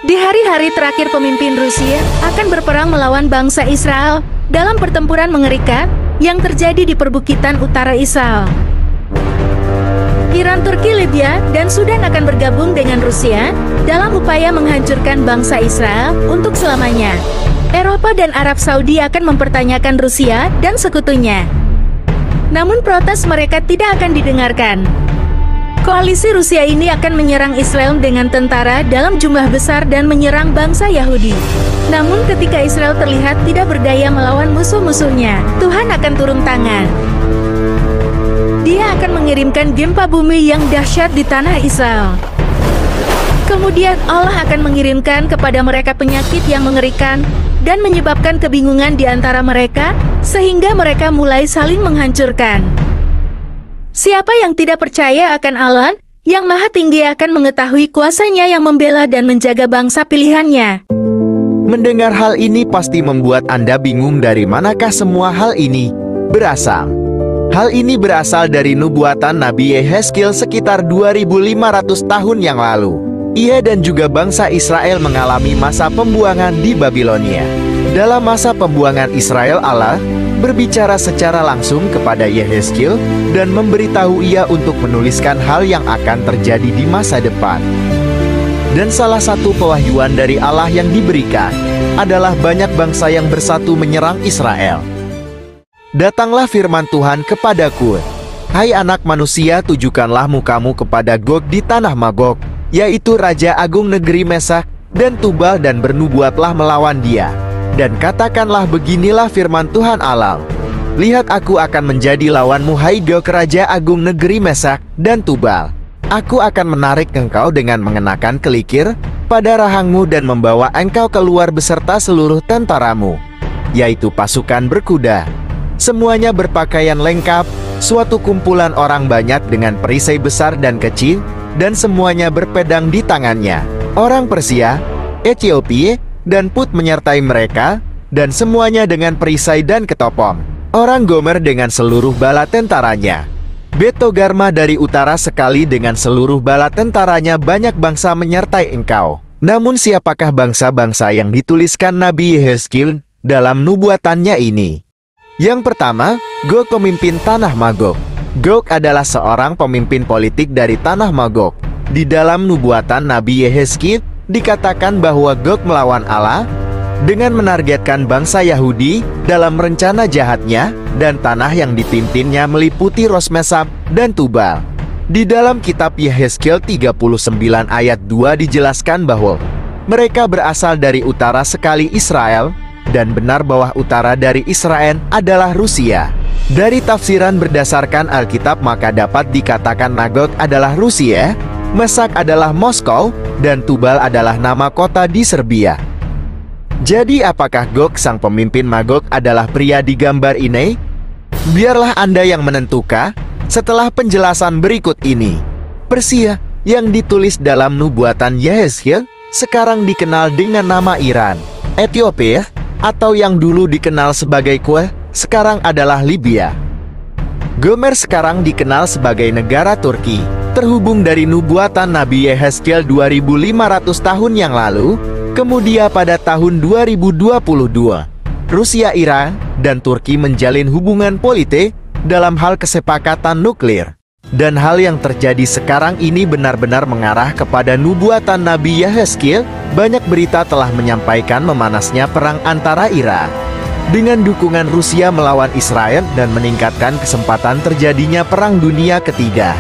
Di hari-hari terakhir pemimpin Rusia akan berperang melawan bangsa Israel dalam pertempuran mengerikan yang terjadi di perbukitan utara Israel. Iran, Turki, Libya, dan Sudan akan bergabung dengan Rusia dalam upaya menghancurkan bangsa Israel untuk selamanya. Eropa dan Arab Saudi akan mempertanyakan Rusia dan sekutunya. Namun protes mereka tidak akan didengarkan. Koalisi Rusia ini akan menyerang Israel dengan tentara dalam jumlah besar dan menyerang bangsa Yahudi. Namun ketika Israel terlihat tidak berdaya melawan musuh-musuhnya, Tuhan akan turun tangan. Dia akan mengirimkan gempa bumi yang dahsyat di tanah Israel. Kemudian Allah akan mengirimkan kepada mereka penyakit yang mengerikan dan menyebabkan kebingungan di antara mereka, sehingga mereka mulai saling menghancurkan. Siapa yang tidak percaya akan Allah, yang Maha Tinggi akan mengetahui kuasanya yang membela dan menjaga bangsa pilihannya. Mendengar hal ini pasti membuat Anda bingung dari manakah semua hal ini berasal. Hal ini berasal dari nubuatan Nabi Yehezkiel sekitar 2500 tahun yang lalu. Ia dan juga bangsa Israel mengalami masa pembuangan di Babilonia. Dalam masa pembuangan Israel, Allah berbicara secara langsung kepada Yehezkiel dan memberitahu ia untuk menuliskan hal yang akan terjadi di masa depan. Dan salah satu pewahyuan dari Allah yang diberikan adalah banyak bangsa yang bersatu menyerang Israel. Datanglah firman Tuhan kepadaku, "Hai anak manusia, tujukanlah mukamu kepada Gog di tanah Magog, yaitu Raja Agung negeri Mesak dan Tubal, dan bernubuatlah melawan dia. Dan katakanlah, beginilah firman Tuhan Allah, lihat aku akan menjadi lawanmu, hai Gog, Raja Agung negeri Mesak dan Tubal. Aku akan menarik engkau dengan mengenakan kelikir pada rahangmu dan membawa engkau keluar beserta seluruh tentaramu, yaitu pasukan berkuda. Semuanya berpakaian lengkap, suatu kumpulan orang banyak dengan perisai besar dan kecil, dan semuanya berpedang di tangannya. Orang Persia, Ethiopia, dan Put menyertai mereka, dan semuanya dengan perisai dan ketopong. Orang Gomer dengan seluruh bala tentaranya. Betogarma dari utara sekali dengan seluruh bala tentaranya. Banyak bangsa menyertai engkau. Namun siapakah bangsa-bangsa yang dituliskan Nabi Yehezkiel dalam nubuatannya ini? Yang pertama, Gog, pemimpin tanah Magog. Gog adalah seorang pemimpin politik dari tanah Magog. Di dalam nubuatan Nabi Yehezkiel dikatakan bahwa Gog melawan Allah dengan menargetkan bangsa Yahudi dalam rencana jahatnya, dan tanah yang dipimpinnya meliputi Rosmesab dan Tubal. Di dalam kitab Yehezkiel 39 ayat 2 dijelaskan bahwa mereka berasal dari utara sekali Israel, dan benar bahwa utara dari Israel adalah Rusia. Dari tafsiran berdasarkan Alkitab maka dapat dikatakan Magog adalah Rusia, Mesak adalah Moskow, dan Tubal adalah nama kota di Serbia. Jadi apakah Gog sang pemimpin Magog adalah pria di gambar ini? Biarlah Anda yang menentukan setelah penjelasan berikut ini. Persia yang ditulis dalam nubuatan Yehezkiel sekarang dikenal dengan nama Iran. Ethiopia, atau yang dulu dikenal sebagai Kue, sekarang adalah Libya. Gomer sekarang dikenal sebagai negara Turki. Terhubung dari nubuatan Nabi Yehezkiel 2500 tahun yang lalu, kemudian pada tahun 2022, Rusia, Iran, dan Turki menjalin hubungan politik dalam hal kesepakatan nuklir. Dan hal yang terjadi sekarang ini benar-benar mengarah kepada nubuatan Nabi Yehezkiel. Banyak berita telah menyampaikan memanasnya perang antara Iran dengan dukungan Rusia melawan Israel dan meningkatkan kesempatan terjadinya perang dunia ketiga.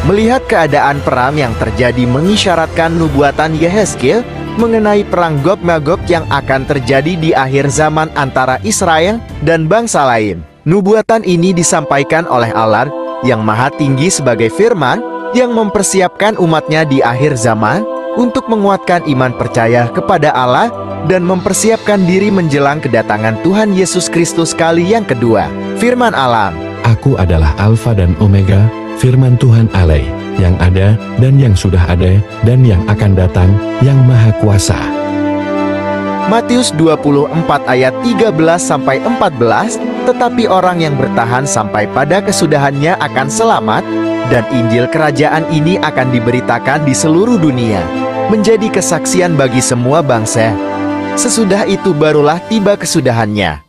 Melihat keadaan perang yang terjadi mengisyaratkan nubuatan Yehezkiel mengenai perang Gog-Magog yang akan terjadi di akhir zaman antara Israel dan bangsa lain. Nubuatan ini disampaikan oleh Allah yang Maha Tinggi sebagai firman yang mempersiapkan umatnya di akhir zaman untuk menguatkan iman percaya kepada Allah dan mempersiapkan diri menjelang kedatangan Tuhan Yesus Kristus kali yang kedua. Firman Allah, Aku adalah Alfa dan Omega, firman Tuhan Allah, yang ada dan yang sudah ada dan yang akan datang, yang Maha Kuasa. Matius 24 ayat 13-14, tetapi orang yang bertahan sampai pada kesudahannya akan selamat, dan Injil kerajaan ini akan diberitakan di seluruh dunia, menjadi kesaksian bagi semua bangsa. Sesudah itu barulah tiba kesudahannya.